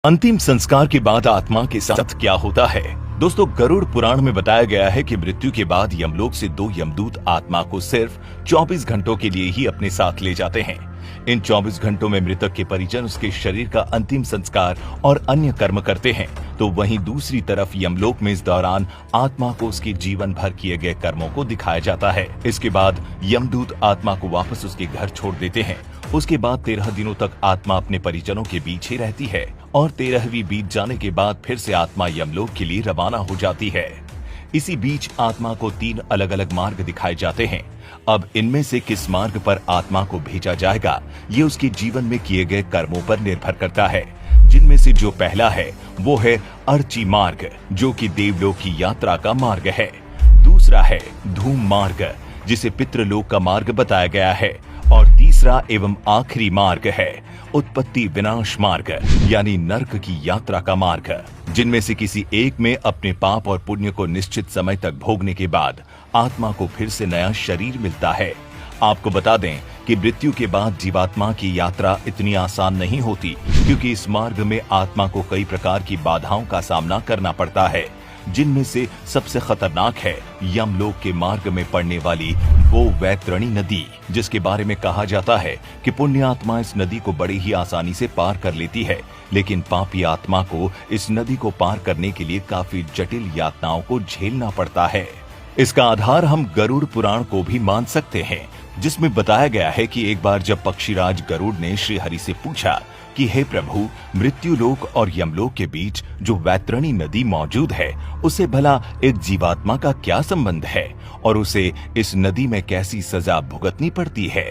अंतिम संस्कार के बाद आत्मा के साथ क्या होता है? दोस्तों, गरुड़ पुराण में बताया गया है कि मृत्यु के बाद यमलोक से दो यमदूत आत्मा को सिर्फ 24 घंटों के लिए ही अपने साथ ले जाते हैं। इन 24 घंटों में मृतक के परिजन उसके शरीर का अंतिम संस्कार और अन्य कर्म करते हैं, तो वहीं दूसरी तरफ यमलोक में इस दौरान आत्मा को उसके जीवन भर किए गए कर्मों को दिखाया जाता है। इसके बाद यमदूत आत्मा को वापस उसके घर छोड़ देते हैं। उसके बाद 13 दिनों तक आत्मा अपने परिजनों के बीच ही रहती है और 13वीं बीत जाने के बाद फिर से आत्मा यमलोक के लिए रवाना हो जाती है। इसी बीच आत्मा को 3 अलग अलग मार्ग दिखाए जाते हैं। अब इनमें से किस मार्ग पर आत्मा को भेजा जाएगा, ये उसके जीवन में किए गए कर्मों पर निर्भर करता है, जिनमें से जो पहला है वो है अर्ची मार्ग, जो कि देवलोक की यात्रा का मार्ग है। दूसरा है धूम मार्ग, जिसे पितृलोक का मार्ग बताया गया है, और तीसरा एवं आखिरी मार्ग है उत्पत्ति विनाश मार्ग, यानी नर्क की यात्रा का मार्ग, जिनमें से किसी एक में अपने पाप और पुण्य को निश्चित समय तक भोगने के बाद आत्मा को फिर से नया शरीर मिलता है। आपको बता दें कि मृत्यु के बाद जीवात्मा की यात्रा इतनी आसान नहीं होती, क्योंकि इस मार्ग में आत्मा को कई प्रकार की बाधाओं का सामना करना पड़ता है, जिनमें से सबसे खतरनाक है यमलोक के मार्ग में पड़ने वाली वो वैतरणी नदी, जिसके बारे में कहा जाता है कि पुण्य आत्मा इस नदी को बड़ी ही आसानी से पार कर लेती है, लेकिन पापी आत्मा को इस नदी को पार करने के लिए काफी जटिल यातनाओं को झेलना पड़ता है। इसका आधार हम गरुड़ पुराण को भी मान सकते हैं, जिसमें बताया गया है कि एक बार जब पक्षीराज गरुड़ ने श्री हरि से पूछा कि हे प्रभु, मृत्युलोक और यमलोक के बीच जो वैतरणी नदी मौजूद है, उसे भला एक जीवात्मा का क्या संबंध है और उसे इस नदी में कैसी सजा भुगतनी पड़ती है?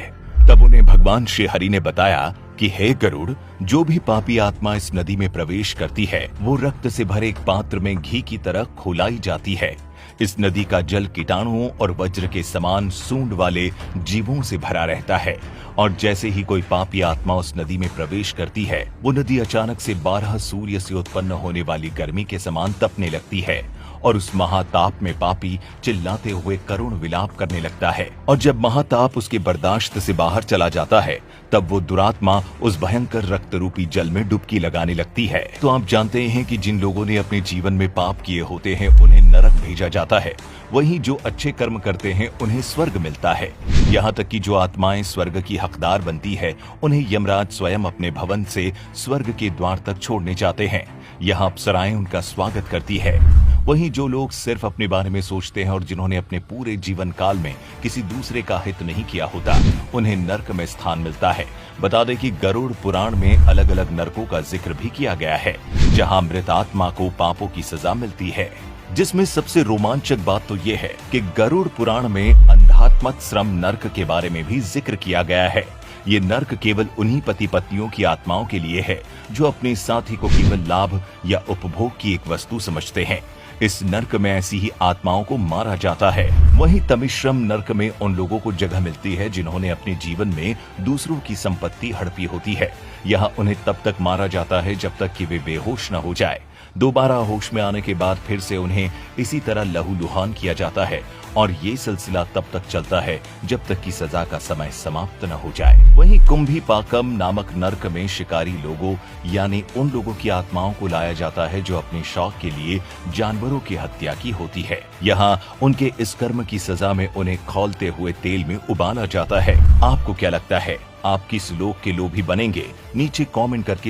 तब उन्हें भगवान श्री हरि ने बताया कि हे गरुड़, जो भी पापी आत्मा इस नदी में प्रवेश करती है, वो रक्त से भरे एक पात्र में घी की तरह खौलाई जाती है। इस नदी का जल कीटाणुओं और वज्र के समान सूंड वाले जीवों से भरा रहता है, और जैसे ही कोई पापी आत्मा उस नदी में प्रवेश करती है, वो नदी अचानक से 12 सूर्य से उत्पन्न होने वाली गर्मी के समान तपने लगती है, और उस महाताप में पापी चिल्लाते हुए करुण विलाप करने लगता है। और जब महाताप उसके बर्दाश्त से बाहर चला जाता है, तब वो दुरात्मा उस भयंकर रक्त रूपी जल में डुबकी लगाने लगती है। तो आप जानते हैं कि जिन लोगों ने अपने जीवन में पाप किए होते हैं, उन्हें नरक भेजा जाता है, वहीं जो अच्छे कर्म करते हैं उन्हें स्वर्ग मिलता है। यहाँ तक कि जो आत्माएं स्वर्ग की हकदार बनती है, उन्हें यमराज स्वयं अपने भवन से स्वर्ग के द्वार तक छोड़ने जाते हैं। यहाँ अप्सराएं उनका स्वागत करती है। वहीं जो लोग सिर्फ अपने बारे में सोचते हैं और जिन्होंने अपने पूरे जीवन काल में किसी दूसरे का हित नहीं किया होता, उन्हें नर्क में स्थान मिलता है। बता दें कि गरुड़ पुराण में अलग अलग नरकों का जिक्र भी किया गया है, जहां मृत आत्मा को पापों की सजा मिलती है। जिसमें सबसे रोमांचक बात तो ये है कि गरुड़ पुराण में अंधात्मत श्रम नर्क के बारे में भी जिक्र किया गया है। ये नर्क केवल उन्हीं पति पत्नियों की आत्माओं के लिए है जो अपने साथी को केवल लाभ या उपभोग की एक वस्तु समझते हैं। इस नर्क में ऐसी ही आत्माओं को मारा जाता है। वहीं तमिश्रम नर्क में उन लोगों को जगह मिलती है जिन्होंने अपने जीवन में दूसरों की संपत्ति हड़पी होती है। यहाँ उन्हें तब तक मारा जाता है जब तक कि वे बेहोश न हो जाए। दोबारा होश में आने के बाद फिर से उन्हें इसी तरह लहूलुहान किया जाता है, और ये सिलसिला तब तक चलता है जब तक कि सजा का समय समाप्त न हो जाए। वहीं कुंभीपाकम नामक नर्क में शिकारी लोगों, यानी उन लोगों की आत्माओं को लाया जाता है जो अपने शौक के लिए जानवरों की हत्या की होती है। यहाँ उनके इस कर्म की सजा में उन्हें खौलते हुए तेल में उबाला जाता है। आपको क्या लगता है, आप किस लोक के लोभी बनेंगे? नीचे कमेंट करके